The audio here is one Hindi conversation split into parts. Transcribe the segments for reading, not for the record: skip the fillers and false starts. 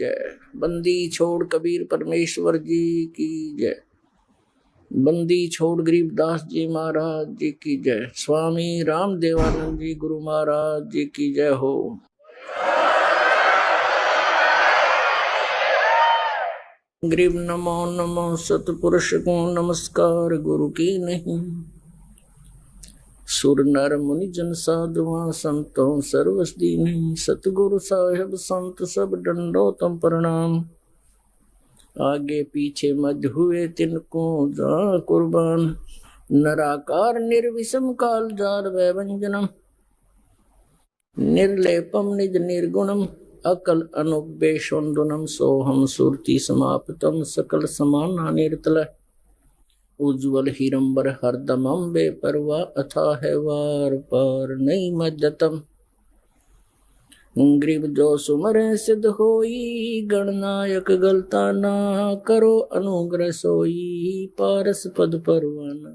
जय। बंदी छोड़ कबीर परमेश्वर जी की जय। बंदी छोड़ गरीबदास जी महाराज जी की जय। स्वामी राम देवानंद जी गुरु महाराज जी की जय हो। गरीब नमो नमो सतपुरुष को नमस्कार गुरु की नहीं। सुर नर मुनि जन साधुआ संतों सर्वस दीन। सतगुरु साहेब संत सब डंडो तम प्रणाम। आगे पीछे मध्य हुए तिनको जा कुर्बान। नराकार निर्विषम काल जार वैवंजनम। निर्लेपम निज निर्गुणम अकल अनुपेशोन्दुनम। सोहम सुरति समाप्तम सकल समाना निर्तल। उज्ज्वल हिरंबर हरदमम बेपरवा अथा है वार पार नहीं मज्जतम। ग्रीब जो सुमरे सिद्ध होई गणनायक गलता ना। करो अनुग्रह सोई पारस पद परवाना।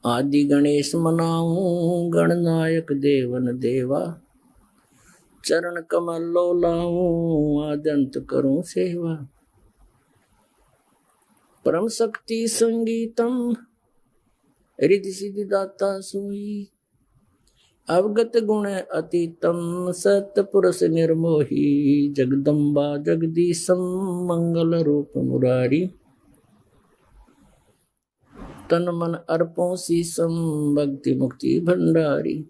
आदि गणेश मनाऊं गणनायक देवन देवा। चरण कमल लो लाऊं आदंत करूं सेवा। परम शक्ति संगीतम रिद्धि सिद्धि दाता सोई। अवगत गुण अतीतम सत पुरुष निर्मोही। जगदम्बा जगदीशम मंगल रूप मुरारी। तन मन अर्पों शीसम भक्ति मुक्ति भंडारी।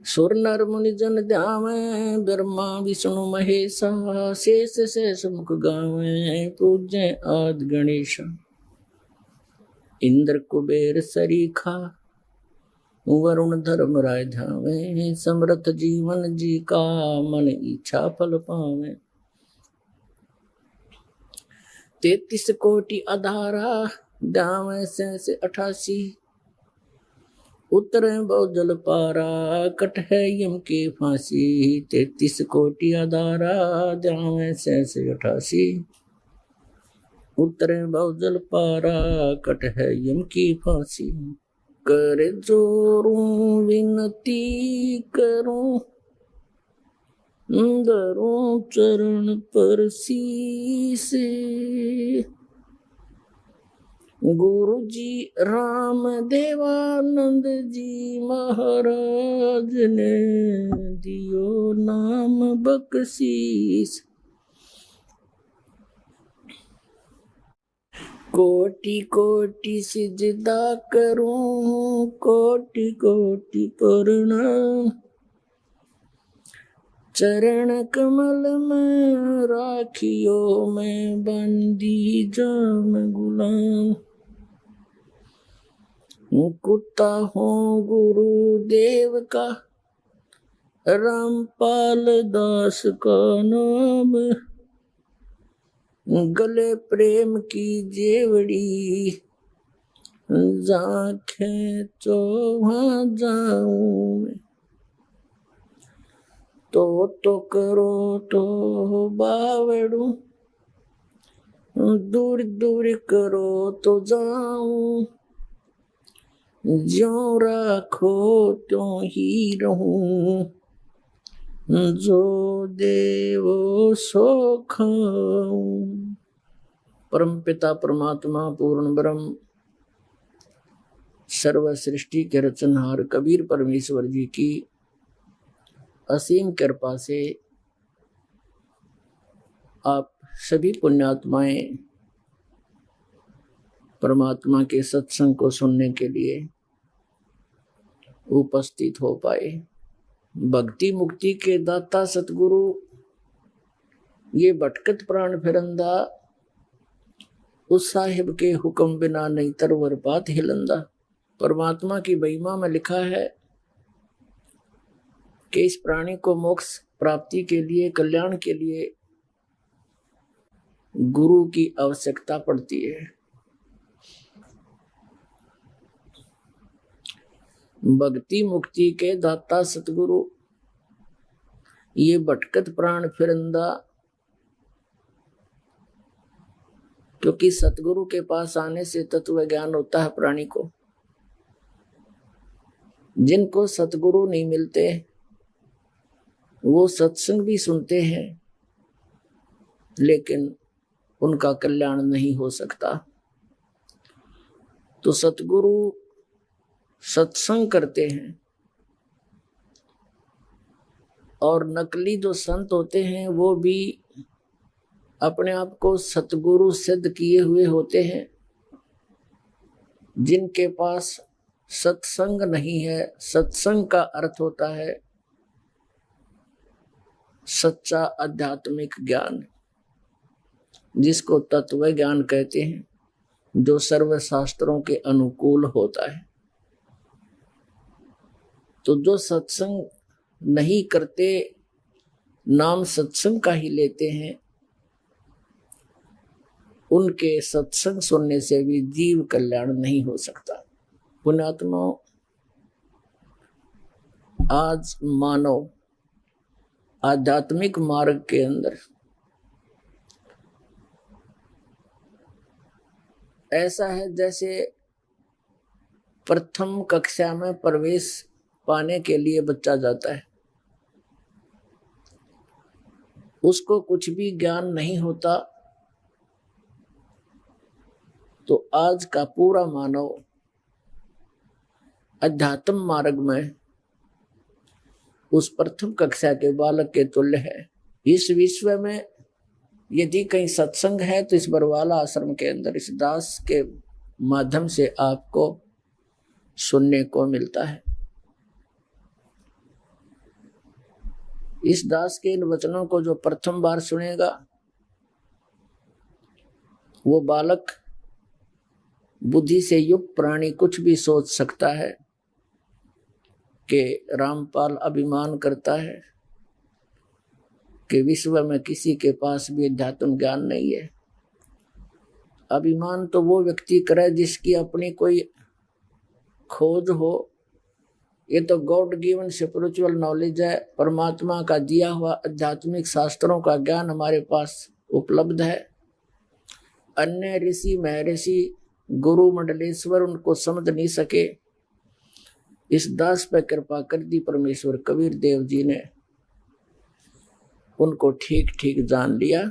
सुर नर मुनि जन ध्यावे ब्रह्मा विष्णु महेशा। शेष शेष मुख गावे पूज्य आदि गणेश। इंद्र कुबेर सरीखा वरुण धर्म राय ध्यावे। समर्थ जीवन जी का मन इच्छा फल पावे। 33 कोटि आधारा ध्यावे से 88। उतरे बहु जल पारा कट है यम की फांसी। 33 कोटि आधारा ध्यावे से 88। उतरे बहु जल पारा कट है यम की फांसी। कर जोरूं विनती करूं धरूं चरण पर शीस। गुरु जी राम देवानंद जी महाराज ने दियो नाम बख्शीस। कोटि कोटि सिजदा करूं कोटि कोटि प्रणाम। चरण कमल में राखियो मैं बंदी जाम गुलाम। कुत्ता हूँ गुरुदेव का रामपाल दास का नाम। गले प्रेम की जेवड़ी जाखे तो वहाँ जाऊं। तो करो तो बावड़ू दूर दूर करो तो जाऊं। ज्यों राखो त्यों ही रहूं। जो देवो सो खाऊं। परम पिता परमात्मा पूर्ण ब्रह्म सर्व सृष्टि के रचनहार कबीर परमेश्वर जी की असीम कृपा से आप सभी पुण्यात्माएं परमात्मा के सत्संग को सुनने के लिए उपस्थित हो पाए। भक्ति मुक्ति के दाता सतगुरु ये भटकत प्राण फिरंदा। उस साहिब के हुक्म बिना नहीं तरवर पात हिलंदा। परमात्मा की महिमा में लिखा है कि इस प्राणी को मोक्ष प्राप्ति के लिए कल्याण के लिए गुरु की आवश्यकता पड़ती है। भक्ति मुक्ति के दाता सतगुरु ये भटकत प्राण फिरंदा। क्योंकि सतगुरु के पास आने से तत्व ज्ञान होता है प्राणी को। जिनको सतगुरु नहीं मिलते वो सत्संग भी सुनते हैं लेकिन उनका कल्याण नहीं हो सकता। तो सतगुरु सत्संग करते हैं और नकली जो संत होते हैं वो भी अपने आप को सतगुरु सिद्ध किए हुए होते हैं। जिनके पास सत्संग नहीं है, सत्संग का अर्थ होता है सच्चा आध्यात्मिक ज्ञान, जिसको तत्व ज्ञान कहते हैं, जो सर्व शास्त्रों के अनुकूल होता है। तो जो सत्संग नहीं करते, नाम सत्संग का ही लेते हैं, उनके सत्संग सुनने से भी जीव कल्याण नहीं हो सकता। पुण्यात्माओं, आज मानव आध्यात्मिक मार्ग के अंदर ऐसा है जैसे प्रथम कक्षा में प्रवेश पाने के लिए बच्चा जाता है, उसको कुछ भी ज्ञान नहीं होता। तो आज का पूरा मानव अध्यात्म मार्ग में उस प्रथम कक्षा के बालक के तुल्य है। इस विश्व में यदि कहीं सत्संग है तो इस बरवाला आश्रम के अंदर इस दास के माध्यम से आपको सुनने को मिलता है। इस दास के इन वचनों को जो प्रथम बार सुनेगा, वो बालक बुद्धि से युक्त प्राणी कुछ भी सोच सकता है कि रामपाल अभिमान करता है कि विश्व में किसी के पास भी अध्यात्म ज्ञान नहीं है। अभिमान तो वो व्यक्ति करे जिसकी अपनी कोई खोज हो। ये तो गॉड गिवन स्पिरिचुअल नॉलेज है, परमात्मा का दिया हुआ आध्यात्मिक शास्त्रों का ज्ञान हमारे पास उपलब्ध है। अन्य ऋषि महर्षि गुरु मंडलेश्वर उनको समझ नहीं सके। इस दास पर कृपा कर दी परमेश्वर कबीर देव जी ने, उनको ठीक ठीक जान लिया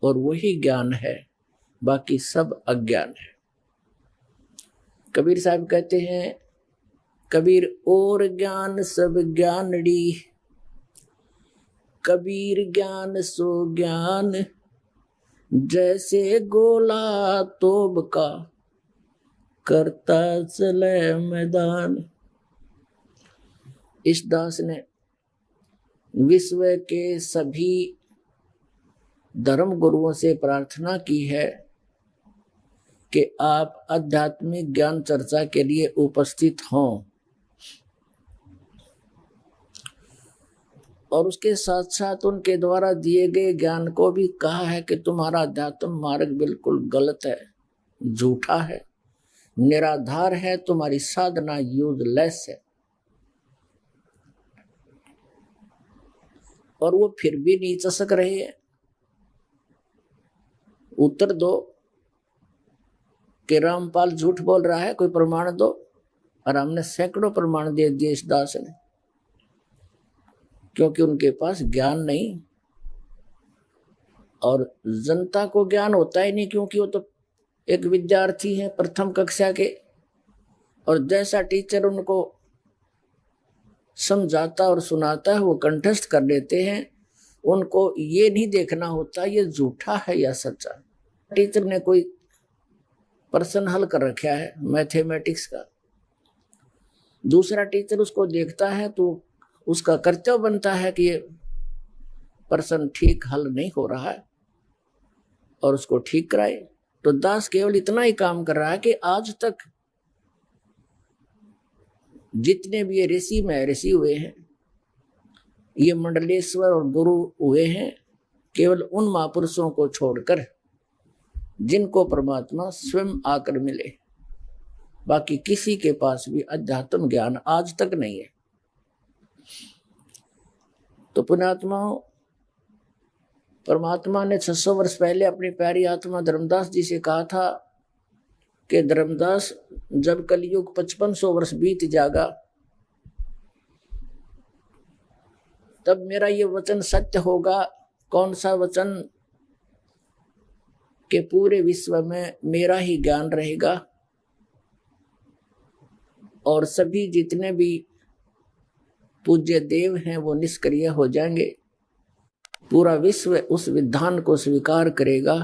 और वही ज्ञान है, बाकी सब अज्ञान है। कबीर साहब कहते हैं, कबीर और ज्ञान सब ज्ञानड़ी, कबीर ज्ञान सो ज्ञान, जैसे गोला तोब का करता चले मैदान। इस दास ने विश्व के सभी धर्म गुरुओं से प्रार्थना की है कि आप आध्यात्मिक ज्ञान चर्चा के लिए उपस्थित हों, और उसके साथ साथ उनके द्वारा दिए गए ज्ञान को भी कहा है कि तुम्हारा अध्यात्म मार्ग बिल्कुल गलत है, झूठा है, निराधार है, तुम्हारी साधना यूजलेस है। और वो फिर भी नहीं चसक रहे हैं। उत्तर दो कि रामपाल झूठ बोल रहा है, कोई प्रमाण दो। और हमने सैकड़ों प्रमाण दे दिए इस दास ने, क्योंकि उनके पास ज्ञान नहीं, और जनता को ज्ञान होता ही नहीं, क्योंकि वो तो एक विद्यार्थी है प्रथम कक्षा के, और जैसा टीचर उनको समझाता और सुनाता है वो कंठस्थ कर लेते हैं। उनको ये नहीं देखना होता ये झूठा है या सच्चा। टीचर ने कोई प्रश्न हल कर रखा है मैथमेटिक्स का, दूसरा टीचर उसको देखता है तो उसका कर्तव्य बनता है कि ये प्रश्न ठीक हल नहीं हो रहा है और उसको ठीक कराए। तो दास केवल इतना ही काम कर रहा है कि आज तक जितने भी ये ऋषि महर्षि हुए हैं, ये मंडलेश्वर और गुरु हुए हैं, केवल उन महापुरुषों को छोड़कर जिनको परमात्मा स्वयं आकर मिले, बाकी किसी के पास भी अध्यात्म ज्ञान आज तक नहीं है। तो पुण्यात्माओं, परमात्मा ने 600 वर्ष पहले अपनी प्यारी आत्मा धर्मदास जी से कहा था कि धर्मदास, जब कलयुग 5500 वर्ष बीत जाएगा तब मेरा ये वचन सत्य होगा। कौन सा वचन? कि पूरे विश्व में मेरा ही ज्ञान रहेगा और सभी जितने भी पूज्य देव हैं वो निष्क्रिय हो जाएंगे। पूरा विश्व उस विधान को स्वीकार करेगा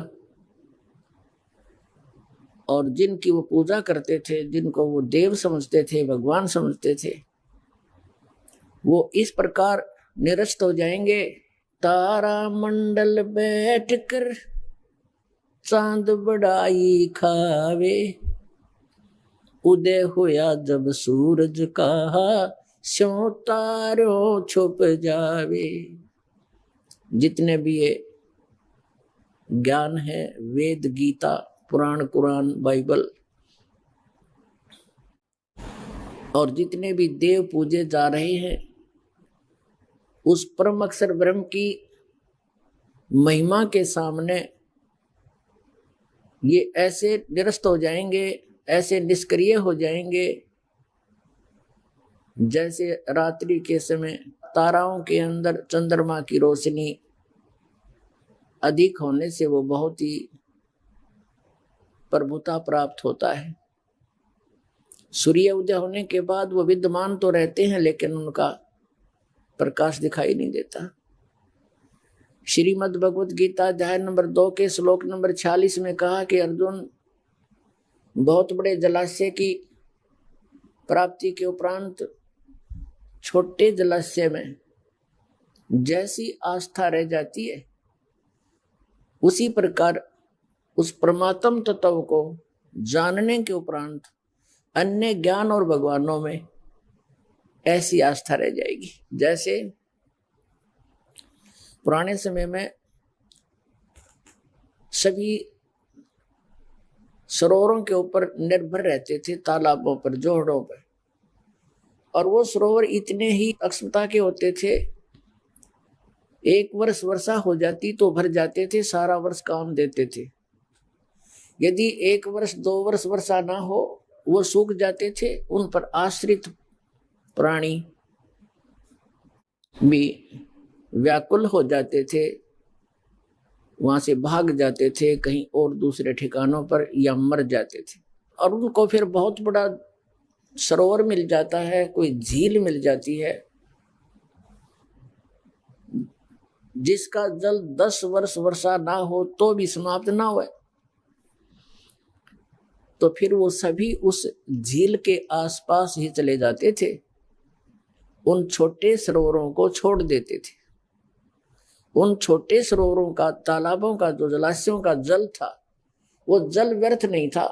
और जिनकी वो पूजा करते थे, जिनको वो देव समझते थे, भगवान समझते थे, वो इस प्रकार निरस्त हो जाएंगे। तारा मंडल बैठकर चांद बड़ाई खावे, उदय होया जब सूरज का स्यों तारों छुप जावे। जितने भी ये ज्ञान है, वेद, गीता, पुराण, कुरान, बाइबल, और जितने भी देव पूजे जा रहे हैं, उस परम अक्षर ब्रह्म की महिमा के सामने ये ऐसे निरस्त हो जाएंगे, ऐसे निष्क्रिय हो जाएंगे, जैसे रात्रि के समय ताराओं के अंदर चंद्रमा की रोशनी अधिक होने से वो बहुत ही प्रभुता प्राप्त होता है। सूर्य उदय होने के बाद वो विद्यमान तो रहते हैं, लेकिन उनका प्रकाश दिखाई नहीं देता। श्रीमद् भगवत गीता अध्याय नंबर 2 के श्लोक नंबर 46 में कहा कि अर्जुन, बहुत बड़े जलाशय की प्राप्ति के उपरांत छोटे जलाशय में जैसी आस्था रह जाती है, उसी प्रकार उस परमात्म तत्व को जानने के उपरांत अन्य ज्ञान और भगवानों में ऐसी आस्था रह जाएगी। जैसे पुराने समय में सभी सरोवरों के ऊपर निर्भर रहते थे, तालाबों पर, जोहड़ों पर, और वो सरोवर इतने ही अक्षमता के होते थे, एक वर्ष वर्षा हो जाती तो भर जाते थे, सारा वर्ष काम देते थे। यदि 1 वर्ष 2 वर्ष वर्षा ना हो, वो सूख जाते थे। उन पर आश्रित प्राणी भी व्याकुल हो जाते थे, वहां से भाग जाते थे कहीं और दूसरे ठिकानों पर, या मर जाते थे। और उनको फिर बहुत बड़ा सरोवर मिल जाता है, कोई झील मिल जाती है, जिसका जल 10 वर्ष वर्षा ना हो तो भी समाप्त ना हो, तो फिर वो सभी उस झील के आसपास ही चले जाते थे, उन छोटे सरोवरों को छोड़ देते थे। उन छोटे सरोवरों का, तालाबों का, जो जलाशयों का जल था, वो जल व्यर्थ नहीं था,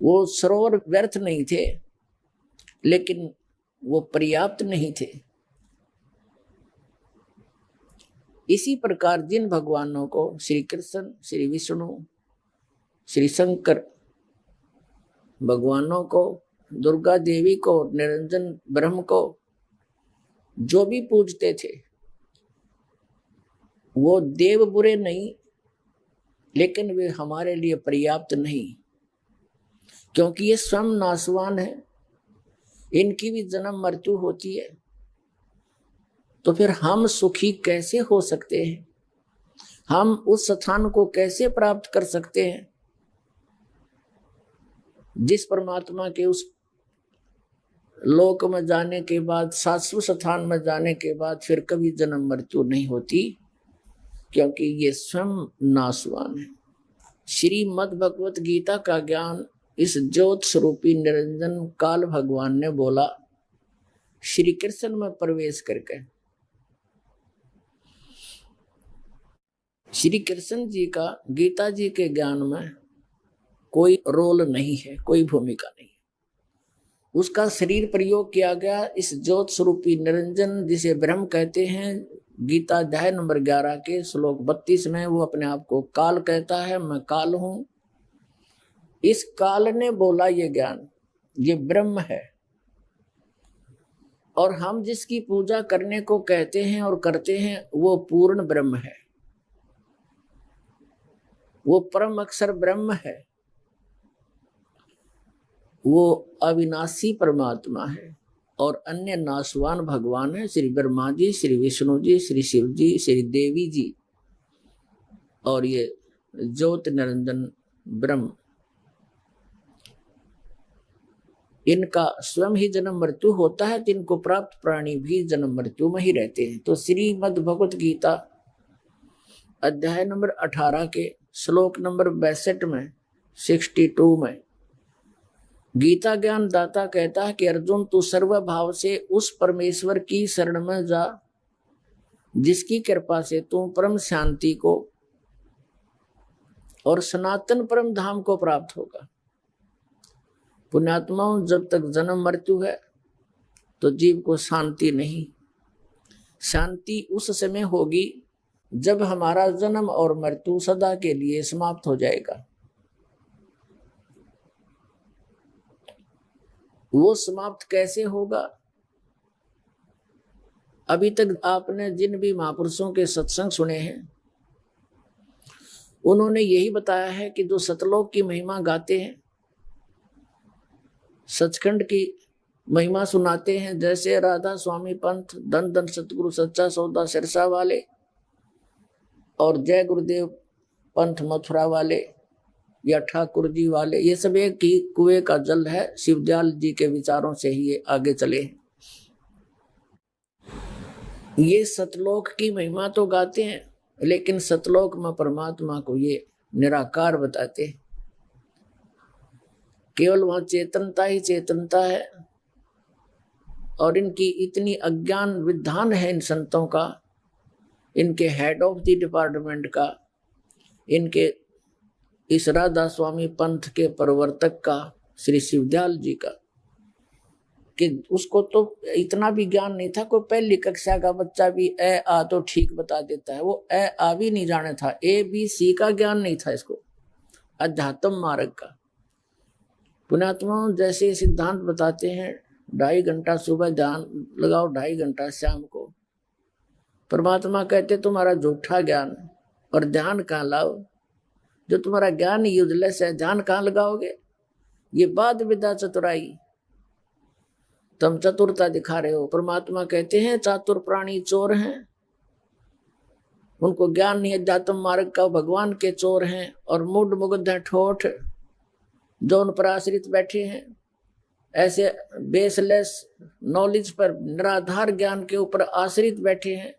वो सरोवर व्यर्थ नहीं थे, लेकिन वो पर्याप्त नहीं थे। इसी प्रकार जिन भगवानों को, श्री कृष्ण, श्री विष्णु, श्री शंकर भगवानों को, दुर्गा देवी को, निरंजन ब्रह्म को जो भी पूजते थे, वो देव बुरे नहीं, लेकिन वे हमारे लिए पर्याप्त नहीं, क्योंकि ये स्वयं नाशवान है, इनकी भी जन्म मृत्यु होती है। तो फिर हम सुखी कैसे हो सकते हैं? हम उस स्थान को कैसे प्राप्त कर सकते हैं जिस परमात्मा के उस लोक में जाने के बाद, शाश्वत स्थान में जाने के बाद फिर कभी जन्म मृत्यु नहीं होती, क्योंकि ये स्वयं नाशवान है। श्रीमद् भगवत गीता का ज्ञान इस ज्योत स्वरूपी निरंजन काल भगवान ने बोला श्री कृष्ण में प्रवेश करके। श्री कृष्ण जी का गीता जी के ज्ञान में कोई रोल नहीं है, कोई भूमिका नहीं। उसका शरीर प्रयोग किया गया इस ज्योत स्वरूपी निरंजन, जिसे ब्रह्म कहते हैं। गीता अध्याय नंबर 11 के श्लोक 32 में वो अपने आप को काल कहता है, मैं काल हूं। इस काल ने बोला ये ज्ञान, ये ब्रह्म है, और हम जिसकी पूजा करने को कहते हैं और करते हैं, वो पूर्ण ब्रह्म है, वो परम अक्षर ब्रह्म है, वो अविनाशी परमात्मा है। और अन्य नासवान भगवान है, श्री ब्रह्मा जी, श्री विष्णु जी, श्री शिव जी, श्री देवी जी और ये ज्योत निरंजन ब्रह्म, इनका स्वयं ही जन्म मृत्यु होता है, तो इनको प्राप्त प्राणी भी जन्म मृत्यु में ही रहते हैं। तो श्रीमद् भगवत गीता अध्याय नंबर 18 के श्लोक नंबर 62 में 62 में गीता ज्ञान दाता कहता है कि अर्जुन तू सर्वभाव से उस परमेश्वर की शरण में जा जिसकी कृपा से तू परम शांति को और सनातन परम धाम को प्राप्त होगा। पुण्यात्माओं, जब तक जन्म मृत्यु है तो जीव को शांति नहीं। शांति उस समय होगी जब हमारा जन्म और मृत्यु सदा के लिए समाप्त हो जाएगा। वो समाप्त कैसे होगा? अभी तक आपने जिन भी महापुरुषों के सत्संग सुने हैं उन्होंने यही बताया है कि जो सतलोक की महिमा गाते हैं, सचखंड की महिमा सुनाते हैं, जैसे राधा स्वामी पंथ, धन धन सतगुरु सच्चा सौदा सिरसा वाले और जय गुरुदेव पंथ मथुरा वाले या ठाकुर जी वाले, ये सब एक ही कुएं का जल है। शिवदयाल जी के विचारों से ही ये आगे चले। ये सतलोक की महिमा तो गाते हैं, लेकिन सतलोक में परमात्मा को ये निराकार बताते हैं। केवल वहां चेतनता ही चेतनता है। और इनकी इतनी अज्ञान विधान है इन संतों का, इनके हेड ऑफ द डिपार्टमेंट का, इनके इस राधा स्वामी पंथ के प्रवर्तक का, श्री शिवदयाल जी का, कि उसको तो इतना भी ज्ञान नहीं था। कोई पहली कक्षा का बच्चा भी ए आ तो ठीक बता देता है, वो ए आ भी नहीं जाने था, ए बी सी का ज्ञान नहीं था इसको, अध्यात्म मार्ग का। पुण्यात्माओं, जैसे सिद्धांत बताते हैं 2.5 घंटा सुबह ध्यान लगाओ, 2.5 घंटा शाम को। परमात्मा कहते तुम्हारा झूठा ज्ञान और ध्यान कहाँ लाओ, जो तुम्हारा ज्ञान यूजलेस है, ध्यान कहाँ लगाओगे? ये बात विद्या चतुराई, तुम चतुरता दिखा रहे हो। परमात्मा कहते हैं चातुर प्राणी चोर हैं, उनको ज्ञान नहीं अध्यात्म मार्ग का, भगवान के चोर हैं। और मूड मुग्ध है ठोठ, जो उन पर आश्रित बैठे हैं, ऐसे बेसलेस नॉलेज पर, निराधार ज्ञान के ऊपर आश्रित बैठे हैं।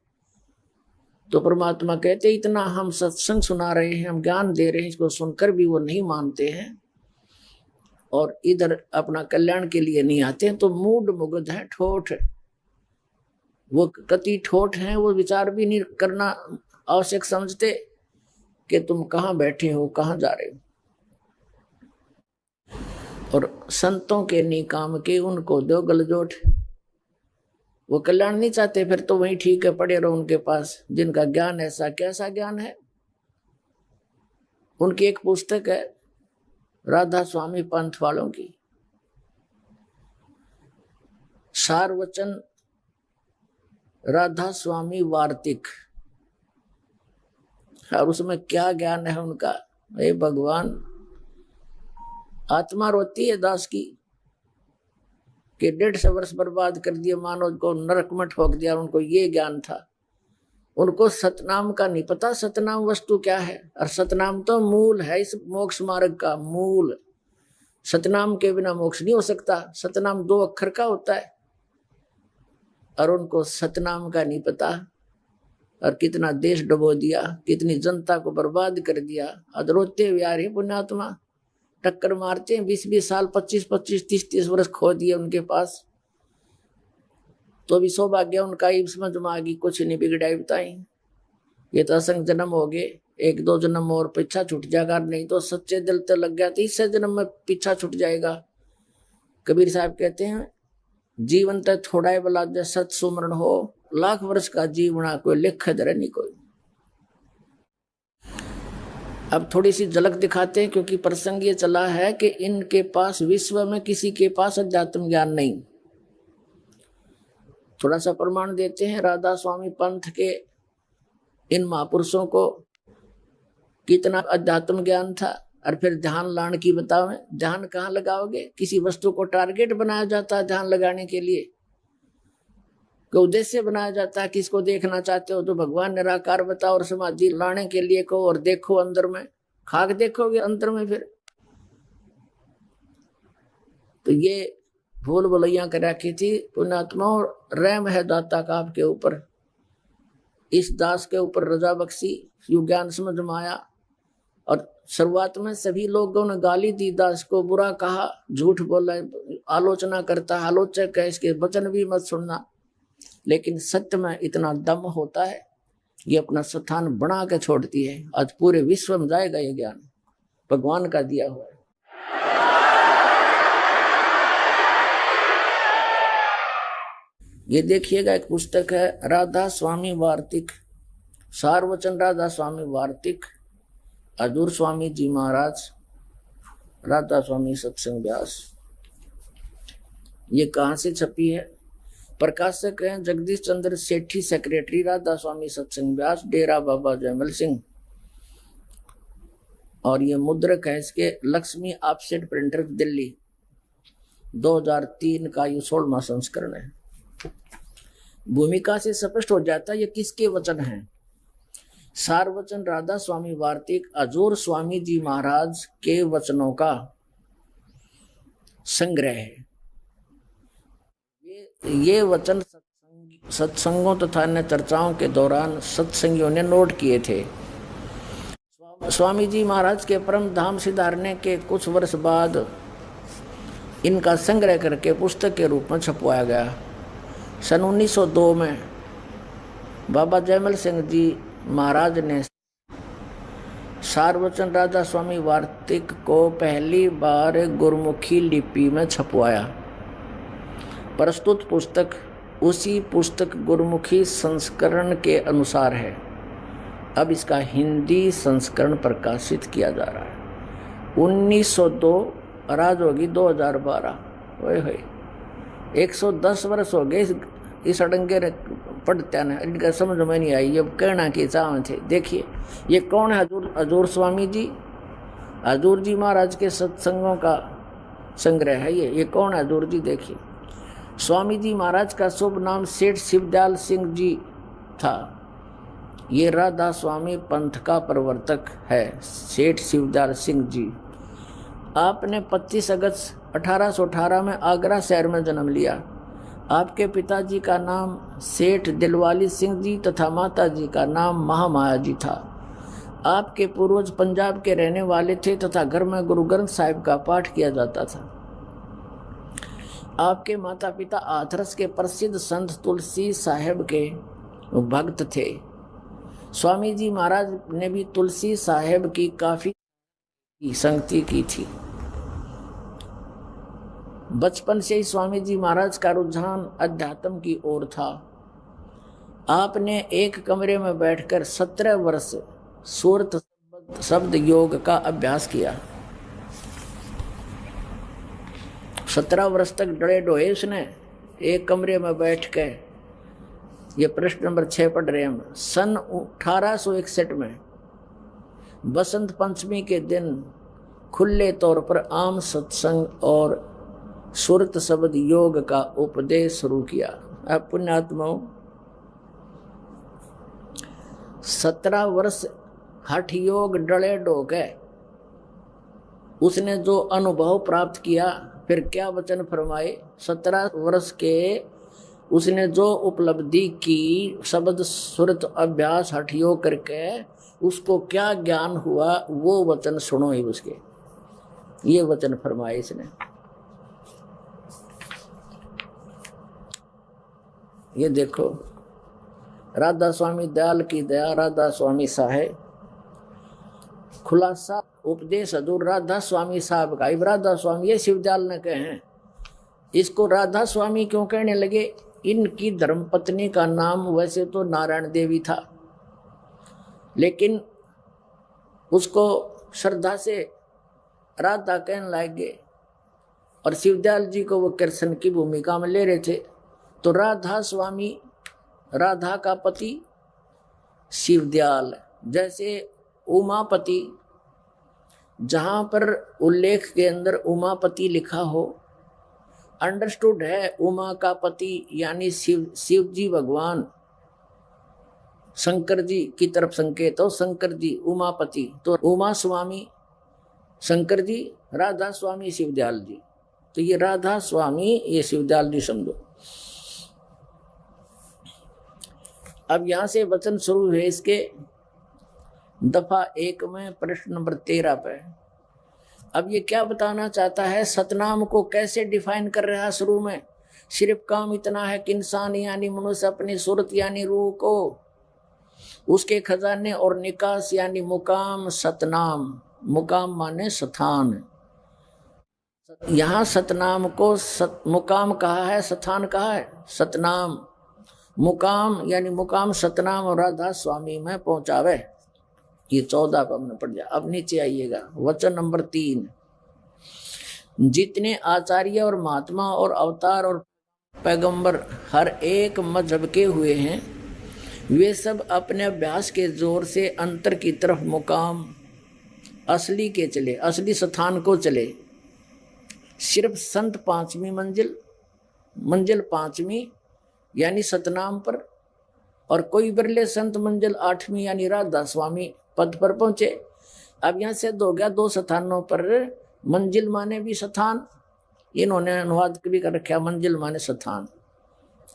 तो परमात्मा कहते इतना हम सत्संग सुना रहे हैं, हम ज्ञान दे रहे हैं, इसको सुनकर भी वो नहीं मानते हैं और इधर अपना कल्याण के लिए नहीं आते हैं, तो मूड मुग्ध है ठोठ। वो कति ठोठ हैं, वो विचार भी नहीं करना आवश्यक समझते कि तुम कहाँ बैठे हो, कहाँ जा रहे हो। और संतों के निकाम के उनको दो गलजोट, वो कल्याण नहीं चाहते, फिर तो वही ठीक है, पड़े रहो उनके पास, जिनका ज्ञान ऐसा कैसा ज्ञान है। उनकी एक पुस्तक है राधा स्वामी पंथ वालों की, सारवचन राधा स्वामी वार्तिक, और उसमें क्या ज्ञान है उनका। हे भगवान, आत्मा रोती है दास की कि 150 वर्ष बर्बाद कर दिए, मानव को नरक में ठोक दिया। उनको ये ज्ञान था, उनको सतनाम का नहीं पता, सतनाम वस्तु क्या है। और सतनाम तो मूल है इस मोक्ष मार्ग का, मूल। सतनाम के बिना मोक्ष नहीं हो सकता। सतनाम 2 अक्षर का होता है और उनको सतनाम का नहीं पता। और कितना देश डुबो दिया, कितनी जनता को बर्बाद कर दिया। अब रोते हुए आ रहे पुण्यात्मा, टक्कर मारते हैं। 20-20 साल, 25-25, 30-30 वर्ष खो दिए उनके पास। तो भी सौभाग्य उनका ही समझ में आ गई, कुछ नहीं बिगड़ाई बताई। ये तो असंग जन्म हो गए, 1-2 जन्म और पीछा छूट जाएगा, नहीं तो सच्चे दिल तो लग गया तो इससे जन्म में पीछा छूट जाएगा। कबीर साहब कहते हैं जीवन तो थोड़ा ही बला जै सत सुमरण हो, लाख वर्ष का जीवना कोई लिख धरे नहीं कोई। अब थोड़ी सी झलक दिखाते हैं, क्योंकि प्रसंग ये चला है कि इनके पास, विश्व में किसी के पास अध्यात्म ज्ञान नहीं। थोड़ा सा प्रमाण देते हैं। राधा स्वामी पंथ के इन महापुरुषों को कितना अध्यात्म ज्ञान था। और फिर ध्यान लाने की बताओ, ध्यान कहाँ लगाओगे? किसी वस्तु को टारगेट बनाया जाता है ध्यान लगाने के लिए। का उद्देश्य बनाया जाता है। किसको देखना चाहते हो तो भगवान निराकार बताओ और समाधि लाने के लिए कहो और देखो अंदर में, खाक देखोगे अंदर में फिर। तो ये भूल भुलैया कर रखी थी पुण्यात्मा, और रहम है दाता का आपके ऊपर, इस दास के ऊपर रजा बख्शी, यू ज्ञान समझ में आया। और शुरुआत में सभी लोगों ने गाली दी, दास को बुरा कहा, झूठ बोला, आलोचना करता है, आलोचक है, इसके वचन भी मत सुनना। लेकिन सत्य में इतना दम होता है, ये अपना स्थान बना के छोड़ती है। आज पूरे विश्व में जाएगा ये ज्ञान, भगवान का दिया हुआ है। ये देखिएगा, एक पुस्तक है राधा स्वामी वार्तिक, सारवचन राधा स्वामी वार्तिक, अजूर स्वामी जी महाराज, राधा स्वामी सत्संग व्यास। ये कहाँ से छपी है? प्रकाशक हैं जगदीश चंद्र सेठी, सेक्रेटरी राधा स्वामी सत्संग व्यास, डेरा बाबा जयमल सिंह। और ये मुद्रक है इसके लक्ष्मी ऑफसेट प्रिंटर दिल्ली, 2003 का ये 16वां संस्करण है। भूमिका से स्पष्ट हो जाता है ये किसके वचन हैं। सारवचन राधा स्वामी वार्तिक अजूर स्वामी जी महाराज के वचनों का संग्रह है। ये वचन सत्संगों तथा अन्य चर्चाओं के दौरान सत्संगियों ने नोट किए थे। स्वामी जी महाराज के परम धाम सिधारने के कुछ वर्ष बाद इनका संग्रह करके पुस्तक के रूप में छपवाया गया। सन 1902 में बाबा जयमल सिंह जी महाराज ने सारवचन राधा स्वामी वार्तिक को पहली बार गुरमुखी लिपि में छपवाया। प्रस्तुत पुस्तक उसी पुस्तक गुरमुखी संस्करण के अनुसार है। अब इसका हिंदी संस्करण प्रकाशित किया जा रहा है। 1902 और आज होगी 2012, ओए होए 110 वर्ष हो गए इस अडंगे पढ़ते न, इनका समझ में नहीं आई। ये कहना के चाव थे। देखिए ये कौन है? अजूर स्वामी जी, अजूर जी महाराज के सत्संगों का संग्रह है ये कौन है अजूर जी? देखिए स्वामी जी महाराज का शुभ नाम सेठ शिवदयाल सिंह जी था। ये राधा स्वामी पंथ का प्रवर्तक है, सेठ शिवदयाल सिंह जी। आपने 25 अगस्त 1818 में आगरा शहर में जन्म लिया। आपके पिताजी का नाम सेठ दिलवाली सिंह जी तथा माताजी का नाम महामाया जी था। आपके पूर्वज पंजाब के रहने वाले थे तथा घर में गुरु ग्रंथ साहिब का पाठ किया जाता था। आपके माता पिता हाथरस के प्रसिद्ध संत तुलसी साहिब के भक्त थे। स्वामी जी महाराज ने भी तुलसी साहिब की काफी संगति की थी। बचपन से ही स्वामी जी महाराज का रुझान अध्यात्म की ओर था। आपने एक कमरे में बैठकर 17 वर्ष सूरत शब्द योग का अभ्यास किया। 17 वर्ष तक डरे डोए उसने एक कमरे में बैठ के। ये प्रश्न नंबर 6 पढ़ रहे हम। सन 1861 में बसंत पंचमी के दिन खुले तौर पर आम सत्संग और सुरत शब्द योग का उपदेश शुरू किया। अब पुण्यात्माओं 17 वर्ष हठ योग डले डोके उसने जो अनुभव प्राप्त किया, फिर क्या वचन फरमाए। 17 वर्ष के उसने जो उपलब्धि की शब्द सुरत अभ्यास हठ योग करके उसको क्या ज्ञान हुआ, वो वचन सुनो ही उसके। ये वचन फरमाए इसने। ये देखो राधा स्वामी दयाल की दया, राधा स्वामी साहेब खुलासा उपदेश हजूर राधा स्वामी साहब का। राधा स्वामी ये शिवदयाल ने कहे हैं। इसको राधा स्वामी क्यों कहने लगे? इनकी धर्मपत्नी का नाम वैसे तो नारायण देवी था, लेकिन उसको श्रद्धा से राधा कहने लगे और शिवदयाल जी को वो कृष्ण की भूमिका में ले रहे थे। तो राधा स्वामी, राधा का पति शिवदयाल। जैसे उमापति, जहाँ पर उल्लेख के अंदर उमापति लिखा हो अंडरस्टूड है उमा का पति यानी शिव जी भगवान शंकर जी की तरफ संकेत हो, शंकर जी उमापति, तो उमा स्वामी शंकर जी, राधा स्वामी शिवदयाल जी, तो ये राधा स्वामी ये शिवदयाल जी समझो। अब यहां से वचन शुरू है इसके दफा 1 में प्रश्न नंबर 13 पे। अब ये क्या बताना चाहता है, सतनाम को कैसे डिफाइन कर रहा है शुरू में, सिर्फ काम इतना है कि इंसान यानी मनुष्य अपनी सूरत यानी रूह को, उसके खजाने और निकास यानी मुकाम सतनाम, मुकाम माने स्थान, यहां सतनाम को मुकाम कहा है, स्थान कहा है सतनाम, मुकाम यानी मुकाम सतनाम और राधा स्वामी में पहुंचावे। ये 14 पर हमने पढ़ जाए। अब नीचे आइएगा वचन नंबर 3। जितने आचार्य और महात्मा और अवतार और पैगंबर हर एक मजहब के हुए हैं, वे सब अपने अभ्यास के जोर से अंतर की तरफ मुकाम असली के चले, असली स्थान को चले। सिर्फ संत 5वीं मंजिल 5वीं यानी सतनाम पर, और कोई बिरले संत मंजिल 8वीं यानी राधा स्वामी पद पर पहुंचे। अब यहां से हो गया 2 स्थानों पर, मंजिल माने भी स्थान, इन्होंने अनुवाद भी कर रखा, मंजिल माने स्थान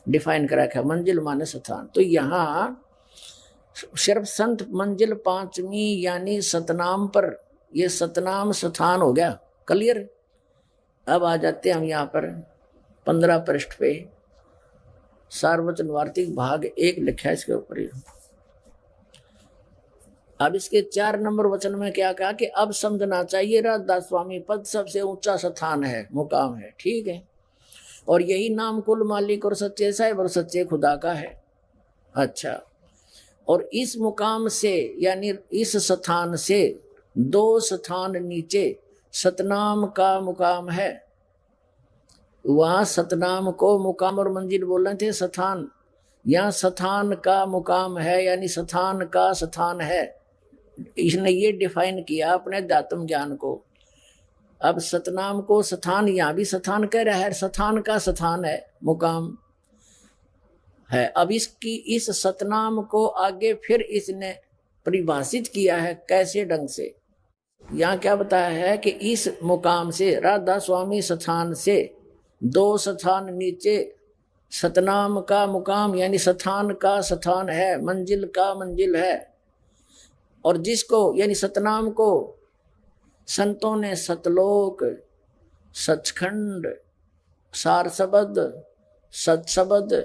डिफाइन कर रखा, मंजिल माने स्थान। तो यहाँ सिर्फ संत मंजिल 5वीं यानी सतनाम पर, ये सतनाम स्थान हो गया, क्लियर। अब आ जाते हैं हम यहाँ पर 15 पृष्ठ पे, सार्वजन वार्तिक भाग 1 लिखा है इसके ऊपर। अब इसके 4 नंबर वचन में क्या कहा कि अब समझना चाहिए राधा स्वामी पद सबसे ऊंचा स्थान है, मुकाम है, ठीक है, और यही नाम कुल मालिक और सच्चे साहिब और सच्चे खुदा का है। अच्छा, और इस मुकाम से यानी इस स्थान से 2 स्थान नीचे सतनाम का मुकाम है। वहां सतनाम को मुकाम और मंजिल बोल रहे थे, स्थान, यहाँ स्थान का मुकाम है यानी स्थान का स्थान है। इसने ये डिफाइन किया अपने अध्यात्म ज्ञान को। अब सतनाम को स्थान, यहाँ भी स्थान कह रहा है, स्थान का स्थान है, मुकाम है। अब इसकी इस सतनाम को आगे फिर इसने परिभाषित किया है, कैसे ढंग से। यहाँ क्या बताया है कि इस मुकाम से, राधा स्वामी स्थान से 2 स्थान नीचे सतनाम का मुकाम यानी स्थान का स्थान है, मंजिल का मंजिल है, और जिसको यानी सतनाम को संतों ने सतलोक, सचखंड, सारसबद, सतसबद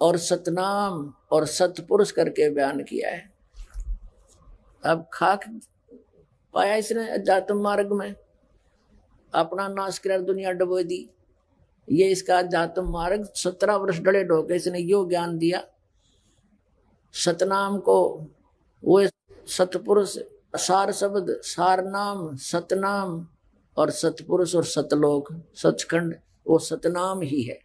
और सतनाम और सतपुरुष करके बयान किया है। अब खाक पाया इसने अध्यात्म मार्ग में, अपना नाश कर दुनिया डुबो दी। ये इसका अध्यात्म मार्ग 17 वर्ष डले ढोके इसने यो ज्ञान दिया। सतनाम को वो सतपुरुष, सार शब्द, सार नाम, सतनाम और सतपुरुष और सतलोक, सचखंड वो सतनाम ही है।